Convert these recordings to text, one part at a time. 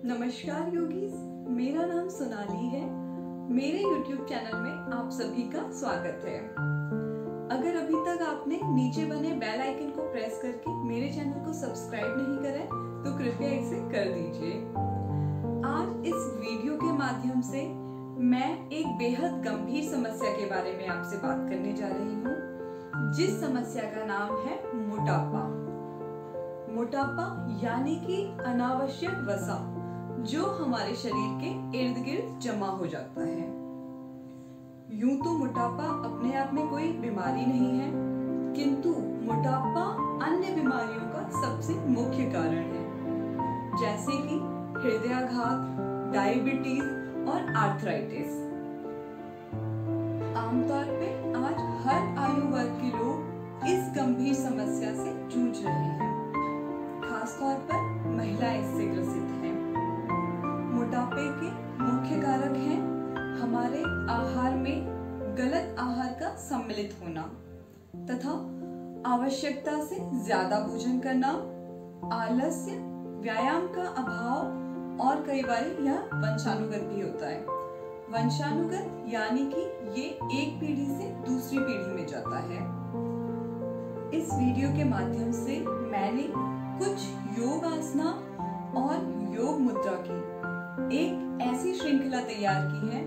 नमस्कार योगीज, मेरा नाम सोनाली है। मेरे YouTube चैनल में आप सभी का स्वागत है। अगर अभी तक आपने नीचे बने बेल आइकन को प्रेस करके मेरे चैनल को सब्सक्राइब नहीं करा है तो कृपया इसे कर दीजिए। आज इस वीडियो के माध्यम से मैं एक बेहद गंभीर समस्या के बारे में आपसे बात करने जा रही हूँ, जिस समस्या का नाम है मोटापा। मोटापा यानी कि अनावश्यक वसा जो हमारे शरीर के इर्द गिर्द जमा हो जाता है। यूं तो मोटापा अपने आप में कोई बीमारी नहीं है, किंतु मोटापा अन्य बीमारियों का सबसे मुख्य कारण है, जैसे कि हृदयाघात, डायबिटीज और आर्थराइटिस। आमतौर पे आज हर आयु वर्ग के लोग इस गंभीर समस्या से जूझ रहे हैं। खासतौर पर महिलाएं इससे ग्रसित हैं। मोटापे के मुख्य कारक हैं हमारे आहार में गलत आहार का सम्मिलित होना तथा आवश्यकता से ज्यादा भोजन करना, आलस्य, व्यायाम का अभाव और कई बार यह वंशानुगत भी होता है। वंशानुगत यानी कि ये एक पीढ़ी से दूसरी पीढ़ी में जाता है। इस वीडियो के माध्यम से मैंने कुछ योग आसना और योग मुद्रा की एक ऐसी श्रृंखला तैयार की है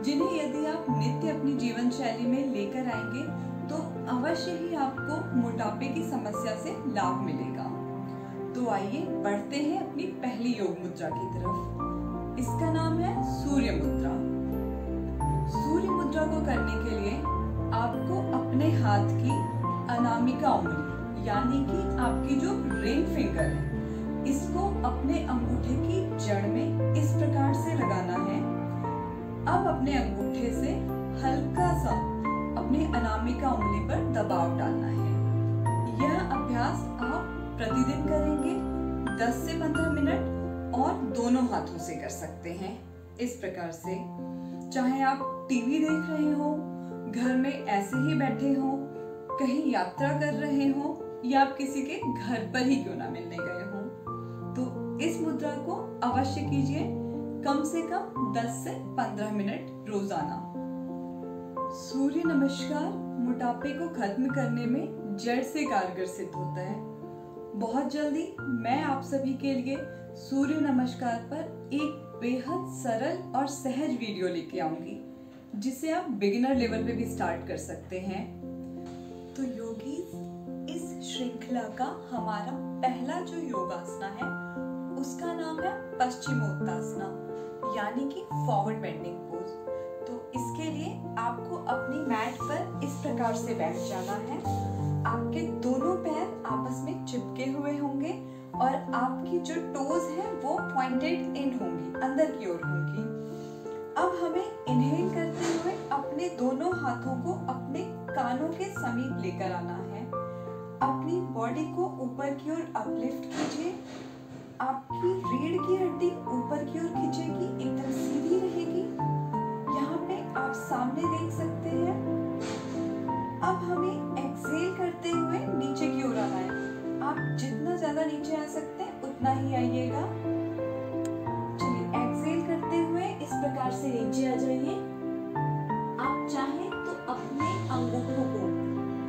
जिन्हें यदि आप नित्य अपनी जीवन शैली में लेकर आएंगे तो अवश्य ही आपको मोटापे की समस्या से लाभ मिलेगा। तो आइए बढ़ते हैं अपनी पहली योग मुद्रा की तरफ। इसका नाम है सूर्य मुद्रा। सूर्य मुद्रा को करने के लिए आपको अपने हाथ की अनामिका उंगली यानी कि आपकी जो रिंग फिंगर है, इसको अपने अंगूठे की जड़ में इस प्रकार से लगाना है। अब अपने अंगूठे से हल्का सा अपनी अनामिका उंगली पर दबाव डालना है। यह अभ्यास आप प्रतिदिन करेंगे 10 से 15 मिनट और दोनों हाथों से कर सकते हैं। इस प्रकार से चाहे आप टीवी देख रहे हो, घर में ऐसे ही बैठे हो, कहीं यात्रा कर रहे हो या आप किसी के घर पर ही क्यों ना मिलने गए हो, तो इस मुद्रा को अवश्य कीजिए कम से कम 10 से 15 मिनट रोजाना। सूर्य नमस्कार मोटापे को खत्म करने में जड़ से कारगर सिद्ध होता है। बहुत जल्दी मैं आप सभी के लिए सूर्य नमस्कार पर एक बेहद सरल और सहज वीडियो लेके आऊंगी, जिसे आप बिगिनर लेवल पे भी स्टार्ट कर सकते हैं। तो योगीज, इस श्रृंखला का हमारा पहला जो योगासना है उसका नाम है पश्चिमोत्तासना यानी कि फॉरवर्ड बेंडिंग पोज। तो इसके लिए आपको अपनी मैट पर इस प्रकार से बैठ जाना है। आपके दोनों पैर आपस में चिपके हुए होंगे और आपकी जो टोज है वो पॉइंटेड इन होंगी, अंदर की ओर होंगी। अब हमें इनहेल करते हुए अपने दोनों हाथों को अपने कानों के समीप लेकर आना है। अपनी बॉडी को ऊपर की ओर अपलिफ्ट कीजिए। आपकी रीढ़ की हड्डी ऊपर की ओर खींचेगी, एकदम सीधी रहेगी। यहाँ पे आप सामने देख सकते हैं। अब हमें एक्सहेल करते हुए नीचे की ओर आना है। आप जितना ज्यादा नीचे आ सकते हैं उतना ही आइएगा। चलिए, एक्सहेल करते हुए इस प्रकार से नीचे आ जाइए। आप चाहें तो अपने अंगूठों को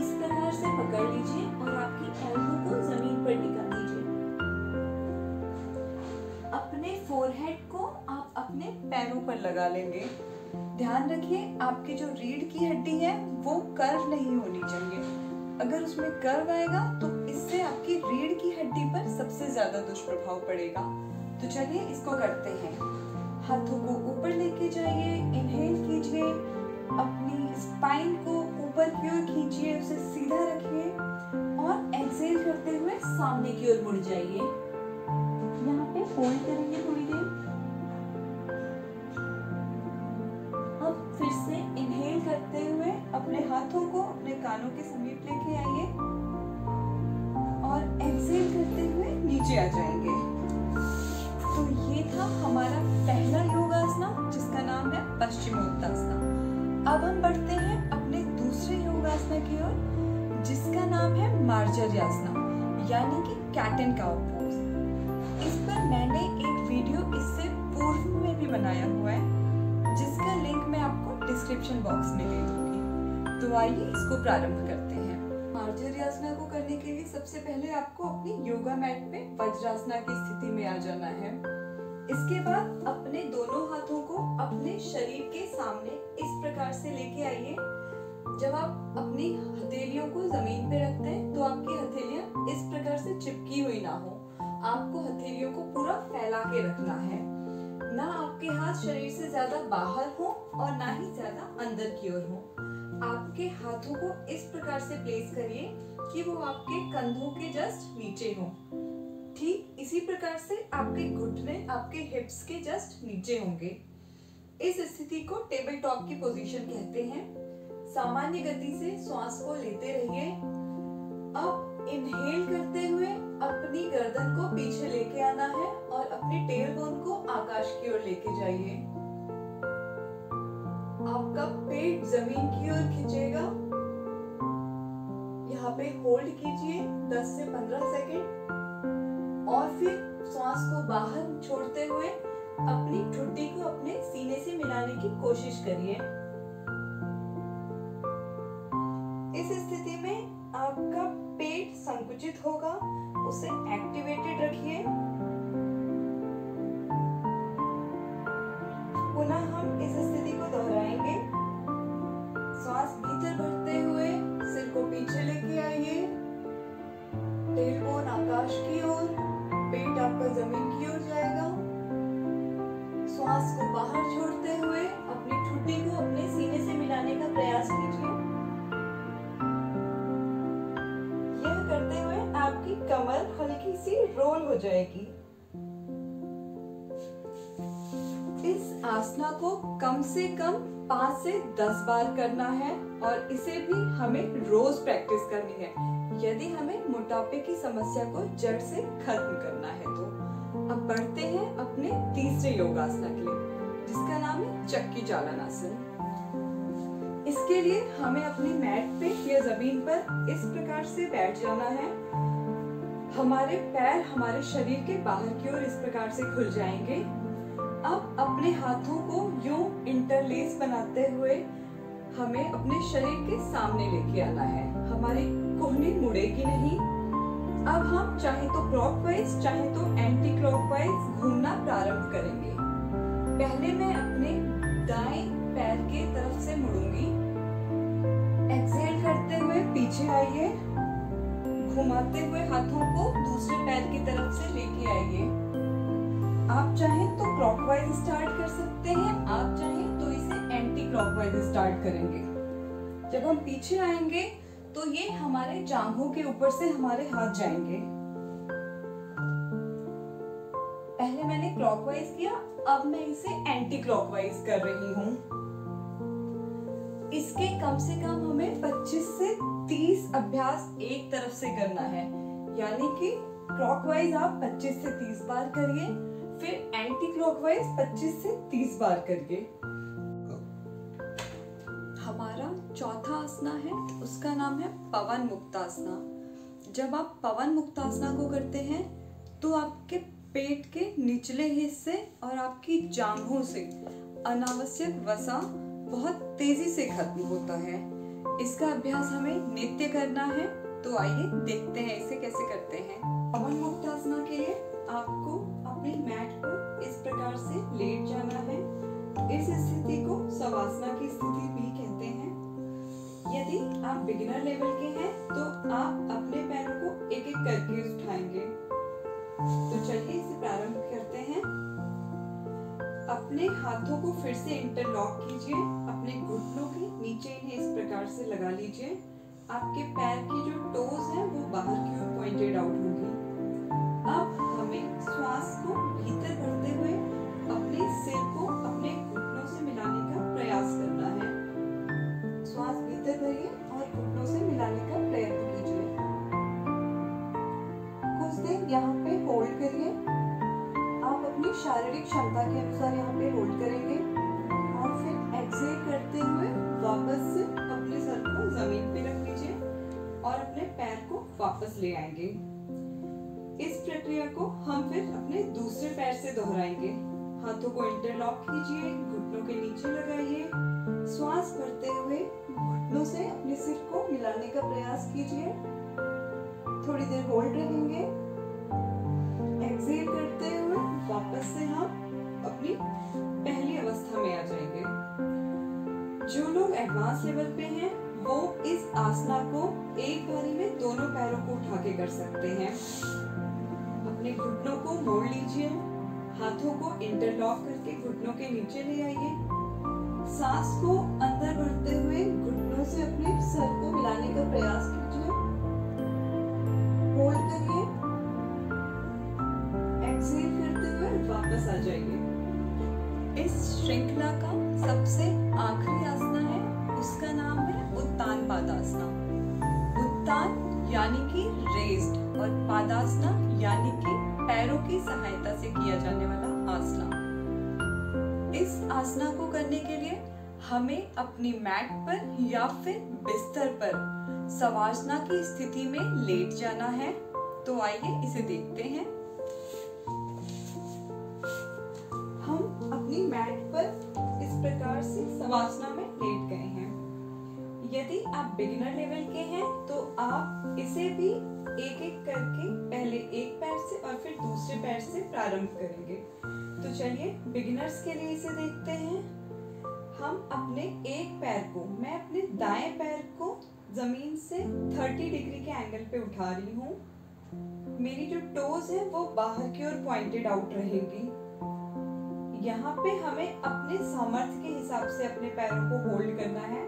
इस प्रकार से पकड़ लीजिए और आपकी एल्बो को जमीन पर टिका दीजिए। अपने फोरहेड को आप अपने पैरों पर लगा लेंगे। ध्यान रखिए आपकी जो रीढ़ की हड्डी है वो कर्व नहीं होनी चाहिए। अगर उसमें कर्व आएगा तो इससे आपकी रीढ़ की हड्डी पर सबसे ज्यादा दुष्प्रभाव पड़ेगा। तो चलिए इसको करते हैं। हाथों को ऊपर लेके जाइए, इनहेल कीजिए, अपनी स्पाइन को ऊपर की ओर खींचिए, उसे सीधा रखिए और एक्सहेल करते हुए सामने की ओर मुड़ जाइए। यहाँ पे होल्ड करेंगे थोड़ी देर। अब फिर से इनहेल करते हुए अपने हाथों को अपने कानों के समीप लेके आइए और एक्सहेल करते हुए नीचे आ जाएंगे। तो ये था हमारा पहला योगासना जिसका नाम है पश्चिमोत्तासना। अब हम बढ़ते हैं अपने दूसरे योगासना की ओर जिसका नाम है मार्जर्यासना यानी कि कैट एंड काउ पोज। इस पर मैंने एक वीडियो डिस्क्रिप्शन बॉक्स में दे दूंगी। तो आइए इसको प्रारंभ करते हैं। मार्जरीआसना को करने के लिए सबसे पहले आपको अपनी योगा मैट पे वज्रासना की स्थिति में आ जाना है। इसके बाद अपने दोनों हाथों को अपने शरीर के सामने इस प्रकार से लेके आइए। जब आप अपनी हथेलियों को जमीन पे रखते हैं तो आपकी हथेलियां इस प्रकार से चिपकी हुई ना हो। आपको हथेलियों को पूरा फैला के रखना है, ना आपके हाथ शरीर से ज्यादा बाहर हो और ना ही ज्यादा अंदर की ओर हो। आपके हाथों को इस प्रकार से प्लेस करिए कि वो आपके कंधों के जस्ट नीचे हो। ठीक इसी प्रकार से आपके घुटने आपके हिप्स के जस्ट नीचे होंगे। इस स्थिति को टेबल टॉप की पोजीशन कहते हैं। सामान्य गति से श्वास को लेते रहिए। अब इनहेल करते हुए अपनी गर्दन को पीछे लेके आना है और अपनी टेल बोन को आकाश की ओर लेके जाइए। आपका पेट जमीन की ओर खिंचेगा। यहाँ पे होल्ड कीजिए 10 से 15 सेकेंड और फिर श्वास को बाहर छोड़ते हुए अपनी ठुड्डी को अपने सीने से मिलाने की कोशिश करिए। इस स्थिति में आपका पेट संकुचित होगा, उसे एक्टिवेटेड रखिए। पुनः हम इस स्थिति को दोहराएंगे। श्वास भीतर भरते हुए सिर को पीछे लेके आइए, टेलबोन आकाश की ओर, पेट आपका जमीन की ओर जाएगा। श्वास को बाहर छोड़ते हुए अपनी ठुड्डी को अपने सीने से मिलाने का प्रयास कीजिए। यह करते हुए आपकी कमर हल्की सी रोल हो जाएगी। इस आसना को कम से कम 5 से 10 बार करना है और इसे भी हमें रोज प्रैक्टिस करनी है यदि हमें मोटापे की समस्या को जड़ से खत्म करना है। तो अब बढ़ते हैं अपने तीसरे योगासना के लिए, जिसका नाम है चक्की चालन आसन। इसके लिए हमें अपनी मैट पे या जमीन पर इस प्रकार से बैठ जाना है। हमारे पैर हमारे शरीर के बाहर की ओर इस प्रकार से खुल जाएंगे। अब अपने हाथों को यूं इंटरलेस बनाते हुए हमें अपने शरीर के सामने लेके आना है। हमारी कोहनी मुड़ेगी नहीं। अब हम चाहे तो क्लॉकवाइज चाहे तो एंटी क्लॉकवाइज घूमना प्रारंभ करेंगे। पहले मैं अपने दाएं पैर के तरफ से मुड़ूंगी। एक्सहेल करते हुए पीछे आइए, घुमाते हुए हाथों को दूसरे पैर की तरफ से लेके आइए। आप चाहें तो क्लॉकवाइज स्टार्ट कर सकते हैं, आप चाहें तो इसे एंटी क्लॉकवाइज स्टार्ट करेंगे। जब हम पीछे आएंगे तो ये हमारे जांघों के ऊपर से हमारे हाथ जाएंगे। पहले मैंने क्लॉकवाइज किया, अब मैं इसे एंटी क्लॉकवाइज कर रही हूँ। इसके कम से कम हमें 25 से 30 अभ्यास एक तरफ से करना है, यानी कि क्लॉकवाइज आप 25 से 30 बार करिए, फिर एंटी क्लॉकवाइज 25 से 30 बार करिए। हमारा चौथा आसना है, उसका नाम है पवन मुक्तासना। जब आप पवन मुक्तासना को करते हैं तो आपके पेट के निचले हिस्से और आपकी जांघों से अनावश्यक वसा बहुत तेजी से खत्म होता है। इसका अभ्यास हमें नित्य करना है। तो आइए देखते हैं इसे कैसे करते हैं। पवन मुक्तासना के लिए आपको अपनी मैट पर इस प्रकार से लेट जाना है। इस स्थिति को शवासना की स्थिति भी कहते हैं। यदि आप बिगिनर लेवल के हैं तो आप अपने पैरों को एक एक करके उठाएंगे। तो चलिए इसे प्रारंभ करते हैं। अपने हाथों को फिर से इंटरलॉक कीजिए, अपने घुटनों के नीचे इन्हें इस प्रकार से लगा लीजिए। आपके पैर की जो टोज हैं वो बाहर की ओर पॉइंटेड आउट होंगी। अब हमें श्वास को भीतर भरते हुए अपने सिर को अपने घुटनों से मिलाने का प्रयास करना है। श्वास भीतर भरिए और घुटनों से मिलाने का प्रयत्न कीजिए। कुछ देर यहाँ पे होल्ड करिए। आप अपनी शारीरिक क्षमता के अनुसार यहाँ पे होल्ड करेंगे और फिर एक्सहेल करते हुए वापस से अपने सर को जमीन पे रख लीजिए और अपने पैर को वापस ले आएंगे। इस प्रक्रिया को हम फिर अपने दूसरे पैर से दोहराएंगे। हाथों को इंटरलॉक कीजिए, घुटनों के नीचे लगाइए। श्वास भरते हुए घुटनों से अपने सिर को मिलाने का प्रयास कीजिए। थोड़ी देर होल्ड रहेंगे। एक्सहेल करते हुए वापस से हम अपनी पहली अवस्था में आ जाएंगे। जो लोग एडवांस लेवल पे हैं वो इस आसना को एक बारी में दोनों पैरों को उठा के कर सकते हैं। अपने घुटनों को मोड़ लीजिए, हाथों को इंटरलॉक करके घुटनों के नीचे ले आइए। सांस को अंदर भरते हुए घुटनों से अपने सर को मिलाने का प्रयास कीजिए। होल्ड करिए। एक्सहेल करते हुए वापस आ जाइए। इस श्रृंखला का सबसे आखिरी आसना है, उसका नाम है उत्तान पादासना। उत्तान यानी कि रेज्ड और पादासना यानी कि पैरों की सहायता से किया जाने वाला आसना। इस आसना को करने के लिए हमें अपनी मैट पर या फिर बिस्तर पर शवासना की स्थिति में लेट जाना है। तो आइए इसे देखते हैं। हम अपनी मैट पर इस प्रकार से शवासना में लेट गए हैं। यदि आप बिगिनर लेवल के हैं तो आप इसे भी एक एक करके पहले एक पैर से और फिर दूसरे पैर से प्रारंभ करेंगे। तो चलिए बिगिनर्स के लिए इसे देखते हैं। हम अपने एक पैर को, मैं अपने दाएं पैर को जमीन से 30 डिग्री के एंगल पे उठा रही हूँ। मेरी जो टोज है वो बाहर की ओर पॉइंटेड आउट रहेगी। यहाँ पे हमें अपने सामर्थ्य के हिसाब से अपने पैरों को होल्ड करना है।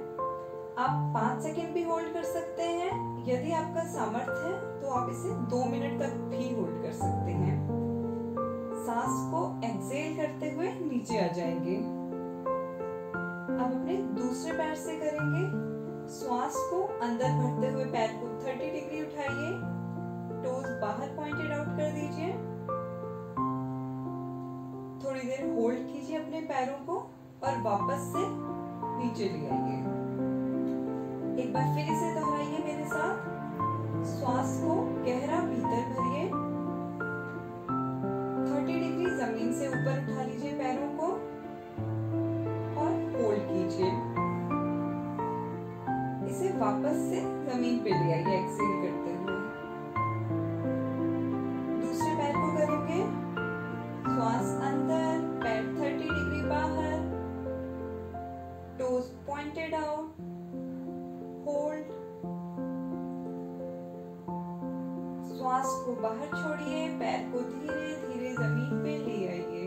आप 5 सेकेंड भी होल्ड कर सकते हैं। यदि आपका सामर्थ्य है तो आप इसे 2 मिनट तक भी होल्ड कर सकते हैं। सांस को एक्सहेल करते हुए नीचे आ जाएंगे। अब अपने दूसरे पैर से करेंगे। श्वास को अंदर भरते हुए पैर को 30 डिग्री उठाइए। टोज बाहर पॉइंटेड आउट कर दीजिए। थोड़ी देर होल्ड कीजिए अपने पैरों को और वापस से नीचे ले आइए। एक बार फिर इसे दोहराइए मेरे साथ। श्वास को गहरा भीतर भरिए। 30 डिग्री जमीन से ऊपर उठा लीजिए पैरों को और होल्ड कीजिए। इसे वापस से जमीन पे ले आइए एक्सहेल करते हुए। दूसरे पैर को करेंगे। श्वास अंदर, पैर 30 डिग्री बाहर, टोज पॉइंटेड आउट, होल्ड। श्वास को बाहर छोड़िए, पैर को धीरे धीरे जमीन पे ले आइए।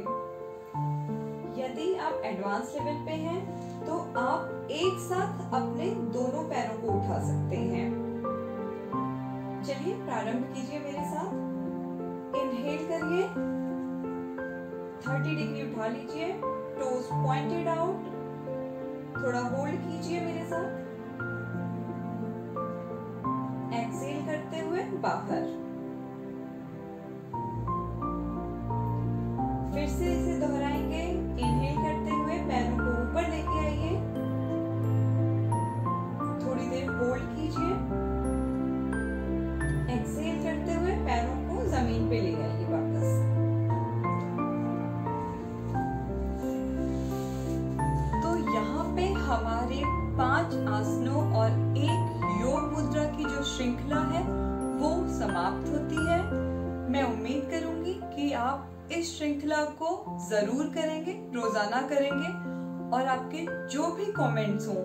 यदि आप एडवांस लेवल पे हैं तो आप एक साथ अपने दोनों पैरों को उठा सकते हैं। चलिए प्रारंभ कीजिए मेरे साथ। इनहेल करिए, 30 डिग्री उठा लीजिए, टोज पॉइंटेड आउट। थोड़ा होल्ड कीजिए मेरे साथ। एक्सहेल करते हुए बाहर। फिर से इसे दोहराएंगे। इनहेल करते हुए पैरों को ऊपर लेके आइए। थोड़ी देर होल्ड कीजिए। एक्सहेल करते हुए पैरों को जमीन पे ले आइए वापस। हमारे 5 आसनों और एक योग मुद्रा की जो श्रृंखला है वो समाप्त होती है। मैं उम्मीद करूंगी कि आप इस श्रृंखला को जरूर करेंगे, रोजाना करेंगे और आपके जो भी कमेंट्स हों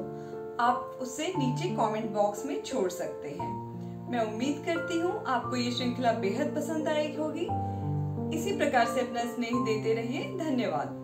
आप उसे नीचे कमेंट बॉक्स में छोड़ सकते हैं। मैं उम्मीद करती हूँ आपको ये श्रृंखला बेहद पसंद आई होगी। इसी प्रकार से अपना स्नेह देते रहिए। धन्यवाद।